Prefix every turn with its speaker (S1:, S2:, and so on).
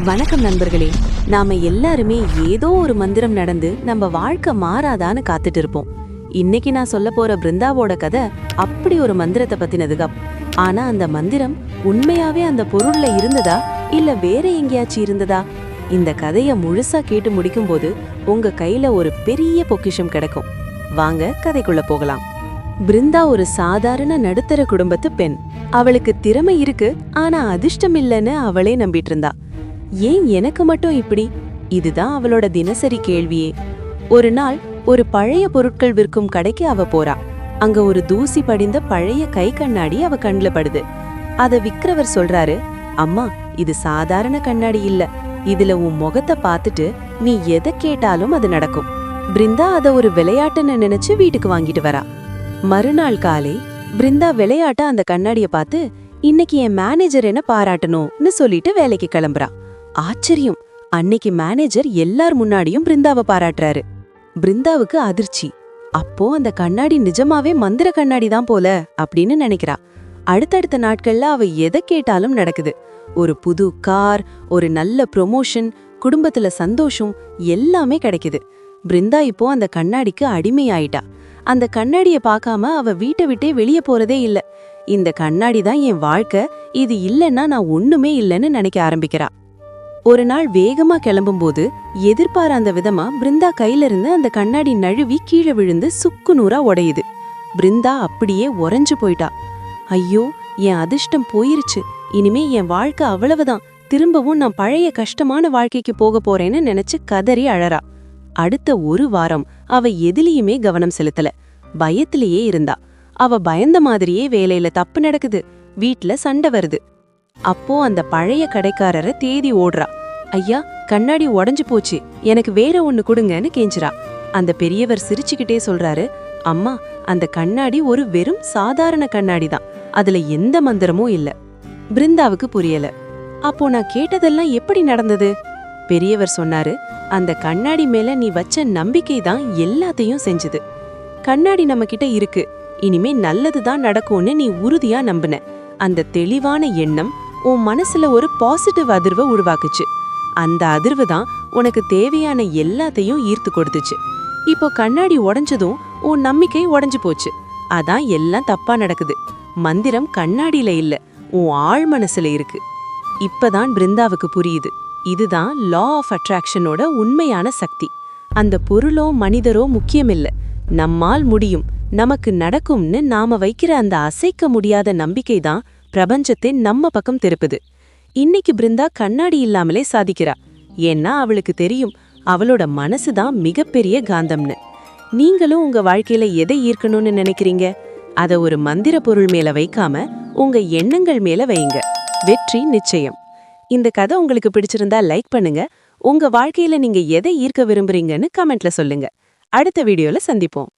S1: வணக்கம் நண்பர்களே. நாம எல்லாருமே ஏதோ ஒரு மந்திரம் நடந்து நம்ம வாழ்க்கை மாறாதான்னு காத்துட்டு இருப்போம். இன்னைக்கு நான் சொல்ல போற பிருந்தாவோட கதை அப்படி ஒரு மந்திரத்தை பத்தினதுங்க. ஆனா அந்த மந்திரம் உண்மையாவே அந்த பொருள்ல இருந்ததா இல்ல வேற எங்கேயாச்சும் இருந்ததா? இந்த கதைய முழுசா கேட்டு முடிக்கும் போது உங்க கையில ஒரு பெரிய பொக்கிஷம் கிடைக்கும். வாங்க கதைக்குள்ள போகலாம். பிருந்தா ஒரு சாதாரண நடுத்தர குடும்பத்து பெண். அவளுக்கு திறமை இருக்கு, ஆனா அதிர்ஷ்டம் இல்லைன்னு அவளே நம்பிட்டு இருந்தா. ஏன் எனக்கு மட்டும் இப்படி? இதுதான் அவளோட தினசரி கேள்வியே. ஒரு நாள் ஒரு பழைய பொருட்கள் விற்கும் கடைக்கு அவ போறா. அங்க ஒரு தூசி படிந்த பழைய கை கண்ணாடி அவ கண்ணுல படுது. அத விக்கிறவர் சொல்றாரு, அம்மா, இது சாதாரண கண்ணாடி இல்ல, இதுல உன் முகத்தை பார்த்துட்டு நீ எதை கேட்டாலும் அது நடக்கும். பிருந்தா அத ஒரு விளையாட்டுன்னு நினைச்சு வீட்டுக்கு வாங்கிட்டு வரா. மறுநாள் காலை பிருந்தா விளையாட்ட அந்த கண்ணாடிய பார்த்து, இன்னைக்கு என் மேனேஜர் என்ன பாராட்டணும்னு சொல்லிட்டு வேலைக்கு கிளம்புறா. ஆச்சரியம், அன்னைக்கு மேனேஜர் எல்லார் முன்னாடியும் பிருந்தாவை பாராட்டுறாரு. பிருந்தாவுக்கு அதிர்ச்சி. அப்போ அந்த கண்ணாடி நிஜமாவே மந்திர கண்ணாடி தான் போல அப்படின்னு நினைக்கிறா. அடுத்தடுத்த நாட்கள்ல அவ எதை கேட்டாலும் நடக்குது. ஒரு புது கார், ஒரு நல்ல ப்ரொமோஷன், குடும்பத்துல சந்தோஷம் எல்லாமே கிடைக்குது. பிருந்தா இப்போ அந்த கண்ணாடிக்கு அடிமையாயிட்டா. அந்த கண்ணாடிய பார்க்காம அவ வீட்டை விட்டே வெளியே போறதே இல்ல. இந்த கண்ணாடி தான் என் வாழ்க்கை, இது இல்லைன்னா நான் ஒண்ணுமே இல்லைன்னு நினைக்க ஆரம்பிக்கிறா. ஒரு நாள் வேகமா கிளம்பும்போது எதிர்பாராத விதமா பிருந்தா கையில இருந்து அந்த கண்ணாடி நழுவி கீழே விழுந்து சுக்கு நூறா உடையுது. பிருந்தா அப்படியே உறைஞ்சு போயிட்டா. ஐயோ, என் அதிர்ஷ்டம் போயிருச்சு, இனிமே என் வாழ்க்கை அவ்வளவுதான், திரும்பவும் நான் பழைய கஷ்டமான வாழ்க்கைக்கு போக போறேன்னு நினைச்சு கதறி அழறா. அடுத்த ஒரு வாரம் அவ எதிலையுமே கவனம் செலுத்தல, பயத்திலேயே இருந்தா. அவ பயந்த மாதிரியே வேலையில தப்பு நடக்குது, வீட்ல சண்டை வருது. அப்போ அந்த பழைய கடைக்காரரை தேடி ஓடுறா. ஐயா, கண்ணாடி உடைஞ்சு போச்சு, எனக்கு வேற ஒண்ணு கொடுங்கன்னு கெஞ்சிரா. அந்த பெரியவர் சிரிச்சுக்கிட்டே சொல்றாரு, அம்மா, அந்த கண்ணாடி ஒரு வெறும் சாதாரண கண்ணாடி தான், அதுல எந்த மந்திரமும் இல்ல. பிருந்தாவுக்கு புரியல. அப்போ நான் கேட்டதெல்லாம் எப்படி நடந்தது? பெரியவர் சொன்னாரு, அந்த கண்ணாடி மேல நீ வச்ச நம்பிக்கை தான் எல்லாத்தையும் செஞ்சது. கண்ணாடி நம்ம கிட்ட இருக்கு, இனிமே நல்லதுதான் நடக்கும்னு நீ உறுதியா நம்பின. அந்த தெளிவான எண்ணம் உன் மனசுல ஒரு பாசிட்டிவ் அதிர்வை உருவாக்குச்சு. அந்த அதிர்வு தான் உனக்கு தேவையான எல்லாத்தையும் ஈர்த்து கொடுத்துச்சு. இப்போ கண்ணாடி உடைஞ்சதும் உன் நம்பிக்கை உடைஞ்சு போச்சு. அதான் எல்லாம் தப்பா நடக்குது. மந்திரம் கண்ணாடியில இல்ல, உன் ஆழ் மனசுல இருக்கு. இப்பதான் பிருந்தாவுக்கு புரியுது, இதுதான் லா ஆஃப் அட்ராக்ஷனோட உண்மையான சக்தி. அந்த பொருளோ மனிதரோ முக்கியமில்ல, நம்மால் முடியும், நமக்கு நடக்கும்னு நாம வைக்கிற அந்த அசைக்க முடியாத நம்பிக்கை தான் பிரபஞ்சத்தை நம்ம பக்கம் திருப்புது. இன்னைக்கு பிருந்தா கண்ணாடி இல்லாமலே சாதிக்கிறா. ஏன்னா அவளுக்கு தெரியும், அவளோட மனசுதான் மிகப்பெரிய காந்தம்னு. நீங்களும் உங்க வாழ்க்கையில எதை ஈர்க்கணும்னு நினைக்கிறீங்க? அத ஒரு மந்திர பொருள் மேல வைக்காம உங்க எண்ணங்கள் மேல வைங்க. வெற்றி நிச்சயம். இந்த கதை உங்களுக்கு பிடிச்சிருந்தா லைக் பண்ணுங்க. உங்க வாழ்க்கையில நீங்க எதை ஈர்க்க விரும்புறீங்கன்னு கமெண்ட்ல சொல்லுங்க. அடுத்த வீடியோல சந்திப்போம்.